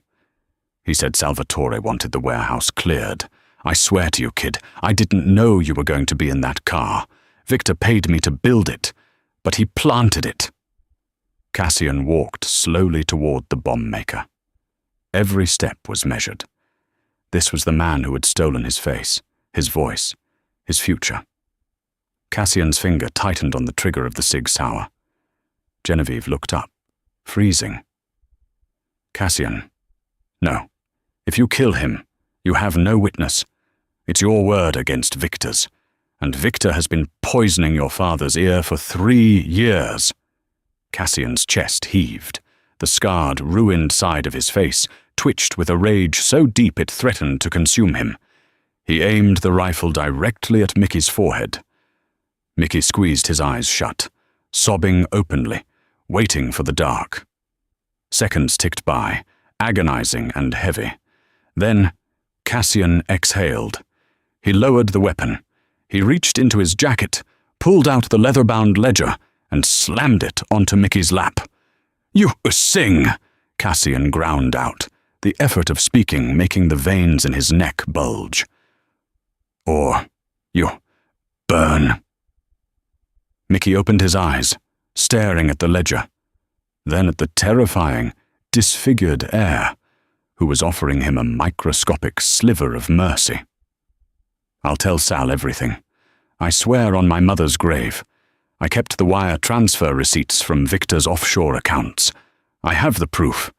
A: He said Salvatore wanted the warehouse cleared. I swear to you, kid, I didn't know you were going to be in that car. Victor paid me to build it, but he planted it. Cassian walked slowly toward the bomb maker. Every step was measured. This was the man who had stolen his face, his voice, his future. Cassian's finger tightened on the trigger of the Sig Sauer. Genevieve looked up, freezing. Cassian, no. If you kill him, you have no witness. It's your word against Victor's, and Victor has been poisoning your father's ear for 3 years. Cassian's chest heaved. The scarred, ruined side of his face twitched with a rage so deep it threatened to consume him. He aimed the rifle directly at Mickey's forehead. Mickey squeezed his eyes shut, sobbing openly, waiting for the dark. Seconds ticked by, agonizing and heavy. Then Cassian exhaled. He lowered the weapon. He reached into his jacket, pulled out the leather-bound ledger, and slammed it onto Mickey's lap. "You sing!" Cassian ground out, the effort of speaking making the veins in his neck bulge. "Or you burn." Mickey opened his eyes, staring at the ledger, then at the terrifying, disfigured heir, who was offering him a microscopic sliver of mercy. "I'll tell Sal everything. I swear on my mother's grave. I kept the wire transfer receipts from Victor's offshore accounts. I have the proof.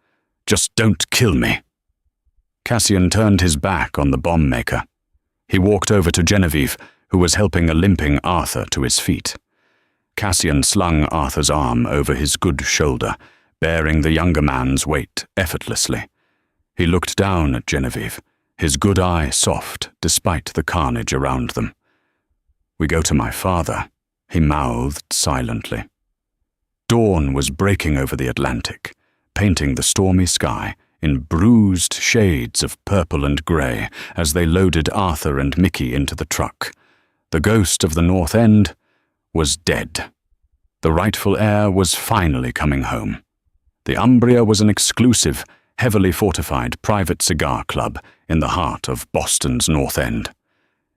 A: Just don't kill me." Cassian turned his back on the bomb maker. He walked over to Genevieve, who was helping a limping Arthur to his feet. Cassian slung Arthur's arm over his good shoulder, bearing the younger man's weight effortlessly. He looked down at Genevieve, his good eye soft despite the carnage around them. "We go to my father," he mouthed silently. Dawn was breaking over the Atlantic, painting the stormy sky in bruised shades of purple and grey as they loaded Arthur and Mickey into the truck. The ghost of the North End was dead. The rightful heir was finally coming home. The Umbria was an exclusive, heavily fortified private cigar club in the heart of Boston's North End.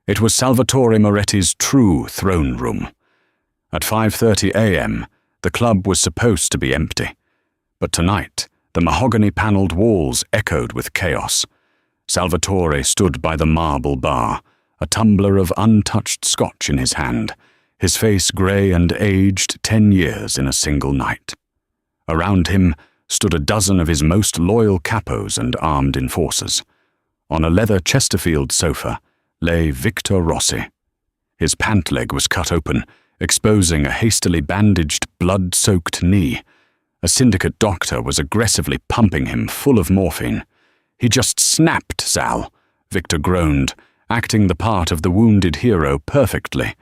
A: It was Salvatore Moretti's true throne room. At 5:30 a.m., the club was supposed to be empty, but tonight the mahogany-panelled walls echoed with chaos. Salvatore stood by the marble bar, a tumbler of untouched scotch in his hand, his face grey and aged 10 years in a single night. Around him stood a dozen of his most loyal capos and armed enforcers. On a leather Chesterfield sofa lay Victor Rossi. His pant leg was cut open, exposing a hastily bandaged, blood-soaked knee. A syndicate doctor was aggressively pumping him full of morphine. "He just snapped, Sal," Victor groaned, acting the part of the wounded hero perfectly.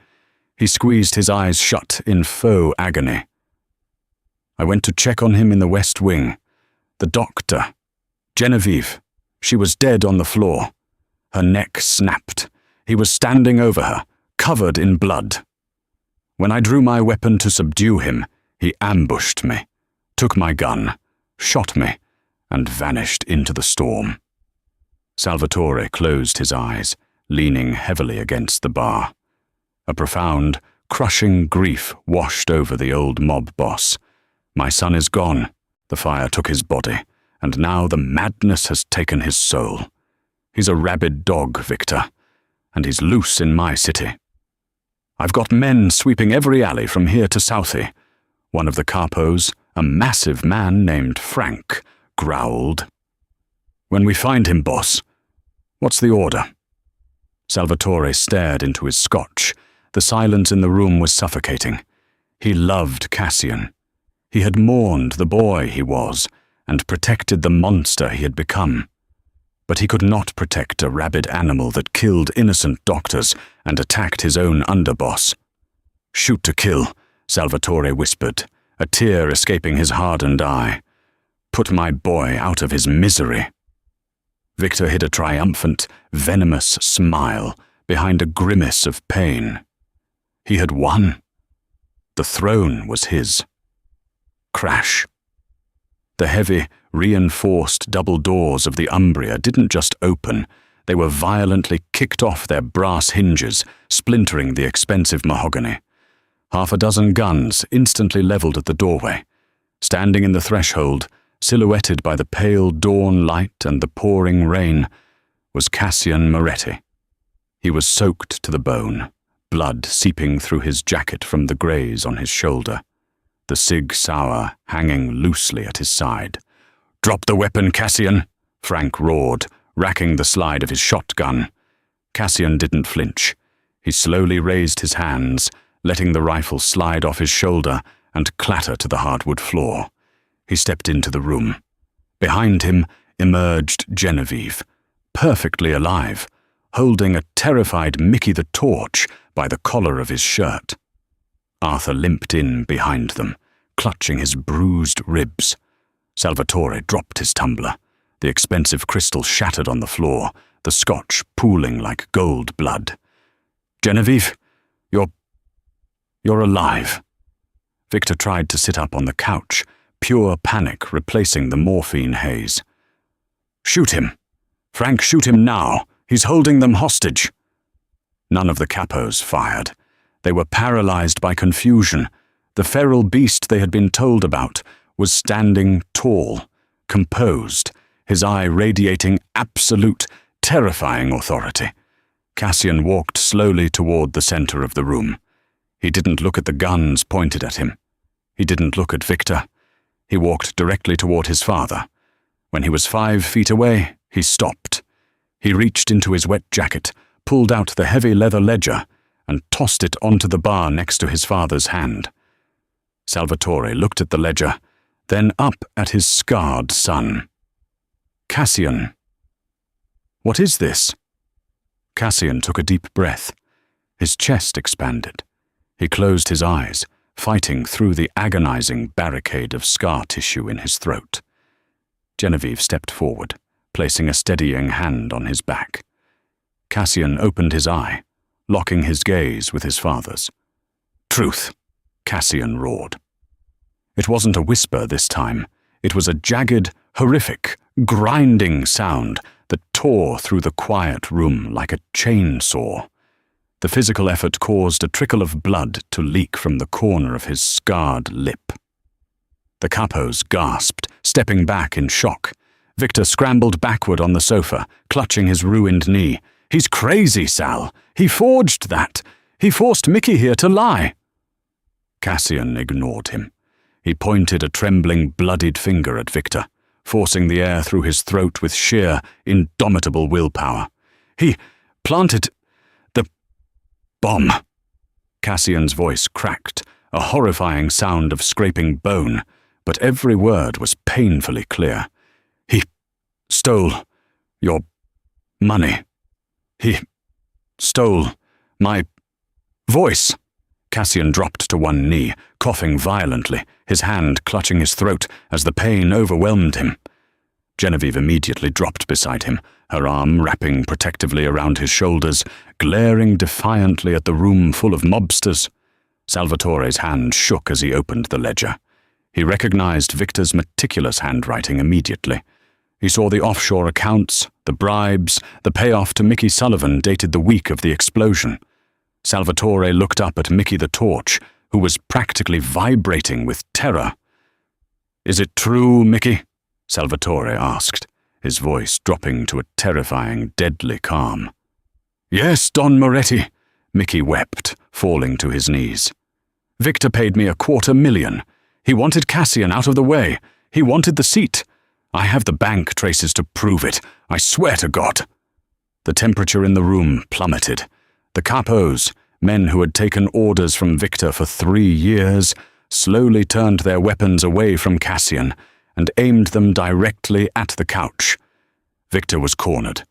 A: He squeezed his eyes shut in faux agony. "I went to check on him in the West Wing. The doctor, Genevieve, she was dead on the floor. Her neck snapped. He was standing over her, covered in blood. When I drew my weapon to subdue him, he ambushed me, took my gun, shot me, and vanished into the storm." Salvatore closed his eyes, leaning heavily against the bar. A profound, crushing grief washed over the old mob boss. "My son is gone. The fire took his body, and now the madness has taken his soul. He's a rabid dog, Victor, and he's loose in my city. I've got men sweeping every alley from here to Southie." One of the capos, a massive man named Frank, growled. "When we find him, boss, what's the order?" Salvatore stared into his scotch. The silence in the room was suffocating. He loved Cassian. He had mourned the boy he was, and protected the monster he had become. But he could not protect a rabid animal that killed innocent doctors and attacked his own underboss. "Shoot to kill," Salvatore whispered, a tear escaping his hardened eye. "Put my boy out of his misery." Victor hid a triumphant, venomous smile behind a grimace of pain. He had won. The throne was his. Crash. The heavy, reinforced double doors of the Umbria didn't just open, they were violently kicked off their brass hinges, splintering the expensive mahogany. Half a dozen guns instantly leveled at the doorway. Standing in the threshold, silhouetted by the pale dawn light and the pouring rain, was Cassian Moretti. He was soaked to the bone, blood seeping through his jacket from the graze on his shoulder, the Sig Sauer hanging loosely at his side. "Drop the weapon, Cassian!" Frank roared, racking the slide of his shotgun. Cassian didn't flinch. He slowly raised his hands, letting the rifle slide off his shoulder and clatter to the hardwood floor. He stepped into the room. Behind him emerged Genevieve, perfectly alive, holding a terrified Mickey the Torch by the collar of his shirt. Arthur limped in behind them, clutching his bruised ribs. Salvatore dropped his tumbler. The expensive crystal shattered on the floor, the scotch pooling like gold blood. "Genevieve, you're alive." Victor tried to sit up on the couch, pure panic replacing the morphine haze. "Shoot him! Frank, shoot him now! He's holding them hostage!" None of the capos fired. They were paralyzed by confusion. The feral beast they had been told about was standing tall, composed, his eye radiating absolute, terrifying authority. Cassian walked slowly toward the center of the room. He didn't look at the guns pointed at him. He didn't look at Victor. He walked directly toward his father. When he was 5 feet away, he stopped. He reached into his wet jacket, pulled out the heavy leather ledger, and tossed it onto the bar next to his father's hand. Salvatore looked at the ledger, then up at his scarred son. "Cassian, what is this?" Cassian took a deep breath. His chest expanded. He closed his eyes, fighting through the agonizing barricade of scar tissue in his throat. Genevieve stepped forward, placing a steadying hand on his back. Cassian opened his eye, locking his gaze with his father's. "Truth," Cassian roared. It wasn't a whisper this time. It was a jagged, horrific, grinding sound that tore through the quiet room like a chainsaw. The physical effort caused a trickle of blood to leak from the corner of his scarred lip. The capos gasped, stepping back in shock. Victor scrambled backward on the sofa, clutching his ruined knee. "He's crazy, Sal! He forged that! He forced Mickey here to lie!" Cassian ignored him. He pointed a trembling, bloodied finger at Victor, forcing the air through his throat with sheer, indomitable willpower. "He planted the bomb." Cassian's voice cracked, a horrifying sound of scraping bone, but every word was painfully clear. "He stole your money. He stole my voice." Cassian dropped to one knee, coughing violently, his hand clutching his throat as the pain overwhelmed him. Genevieve immediately dropped beside him, her arm wrapping protectively around his shoulders, glaring defiantly at the room full of mobsters. Salvatore's hand shook as he opened the ledger. He recognized Victor's meticulous handwriting immediately. He saw the offshore accounts, the bribes, the payoff to Mickey Sullivan dated the week of the explosion. Salvatore looked up at Mickey the Torch, who was practically vibrating with terror. "Is it true, Mickey?" Salvatore asked, his voice dropping to a terrifying, deadly calm. "Yes, Don Moretti," Mickey wept, falling to his knees. "Victor paid me $250,000. He wanted Cassian out of the way. He wanted the seat. I have the bank traces to prove it. I swear to God." The temperature in the room plummeted. The capos, men who had taken orders from Victor for 3 years, slowly turned their weapons away from Cassian and aimed them directly at the couch. Victor was cornered.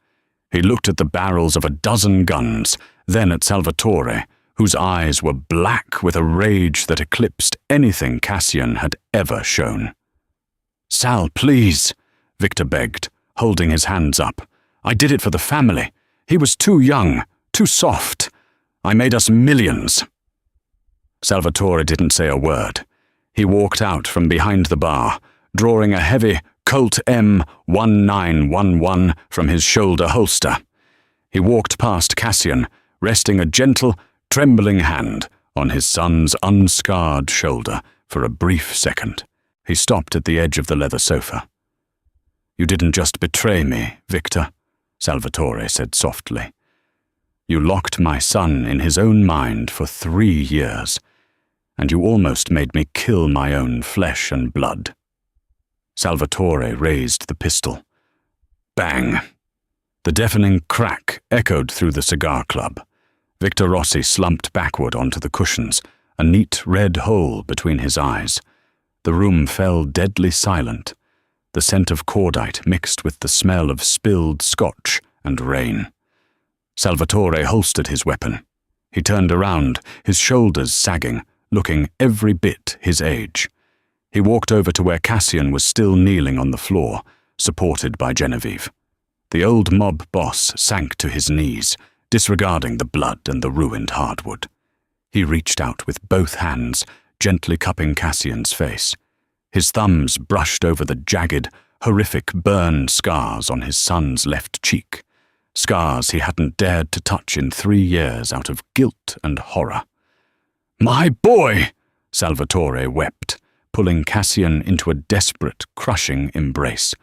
A: He looked at the barrels of a dozen guns, then at Salvatore, whose eyes were black with a rage that eclipsed anything Cassian had ever shown. "Sal, please," Victor begged, holding his hands up. I did it for the family. He was too young, too soft. I made us millions." Salvatore didn't say a word. He walked out from behind the bar, drawing a heavy Colt M1911 from his shoulder holster. He walked past Cassian, resting a gentle, trembling hand on his son's unscarred shoulder for a brief second. He stopped at the edge of the leather sofa. "You didn't just betray me, Victor," Salvatore said softly. "You locked my son in his own mind for 3 years, and you almost made me kill my own flesh and blood." Salvatore raised the pistol. Bang! The deafening crack echoed through the cigar club. Victor Rossi slumped backward onto the cushions, a neat red hole between his eyes. The room fell deadly silent. The scent of cordite mixed with the smell of spilled scotch and rain. Salvatore holstered his weapon. He turned around, his shoulders sagging, looking every bit his age. He walked over to where Cassian was still kneeling on the floor, supported by Genevieve. The old mob boss sank to his knees, disregarding the blood and the ruined hardwood. He reached out with both hands, gently cupping Cassian's face. His thumbs brushed over the jagged, horrific burn scars on his son's left cheek, scars he hadn't dared to touch in 3 years out of guilt and horror. "My boy!" Salvatore wept, pulling Cassian into a desperate, crushing embrace.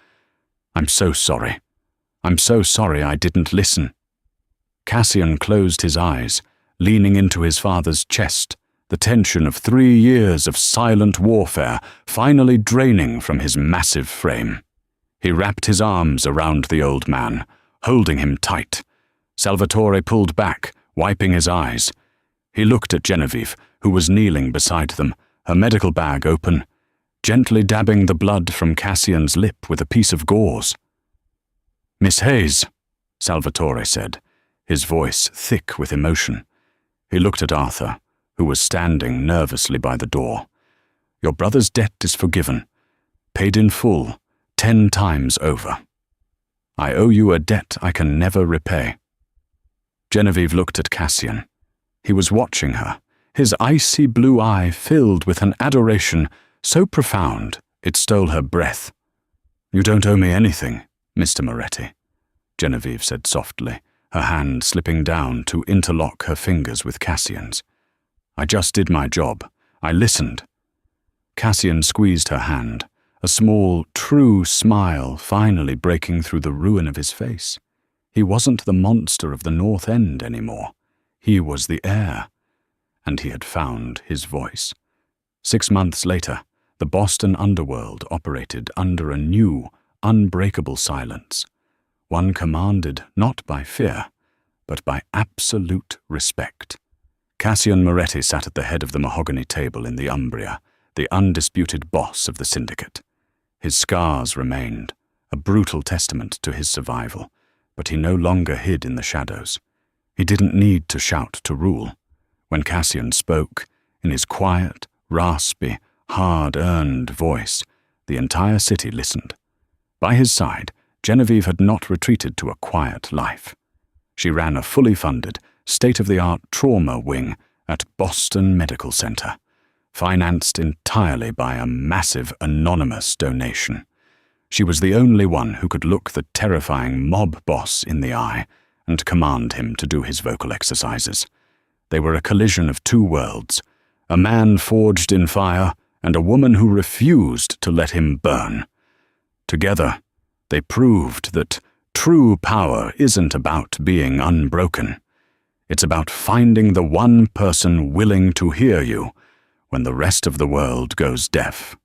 A: "I'm so sorry. I'm so sorry I didn't listen." Cassian closed his eyes, leaning into his father's chest, the tension of 3 years of silent warfare finally draining from his massive frame. He wrapped his arms around the old man, holding him tight. Salvatore pulled back, wiping his eyes. He looked at Genevieve, who was kneeling beside them, her medical bag open, gently dabbing the blood from Cassian's lip with a piece of gauze. "Miss Hayes," Salvatore said, his voice thick with emotion. He looked at Arthur, who was standing nervously by the door. "Your brother's debt is forgiven, paid in full, 10 times over. I owe you a debt I can never repay." Genevieve looked at Cassian. He was watching her, his icy blue eye filled with an adoration so profound it stole her breath. "You don't owe me anything, Mr. Moretti," Genevieve said softly, her hand slipping down to interlock her fingers with Cassian's. "I just did my job. I listened." Cassian squeezed her hand, a small, true smile finally breaking through the ruin of his face. He wasn't the monster of the North End anymore. He was the heir, and he had found his voice. 6 months later, the Boston underworld operated under a new, unbreakable silence, one commanded not by fear, but by absolute respect. Cassian Moretti sat at the head of the mahogany table in the Umbria, the undisputed boss of the syndicate. His scars remained, a brutal testament to his survival, but he no longer hid in the shadows. He didn't need to shout to rule. When Cassian spoke, in his quiet, raspy, hard-earned voice, the entire city listened. By his side, Genevieve had not retreated to a quiet life. She ran a fully funded, state-of-the-art trauma wing at Boston Medical Center, financed entirely by a massive anonymous donation. She was the only one who could look the terrifying mob boss in the eye and command him to do his vocal exercises. They were a collision of 2 worlds, a man forged in fire and a woman who refused to let him burn. Together, they proved that true power isn't about being unbroken. It's about finding the one person willing to hear you when the rest of the world goes deaf.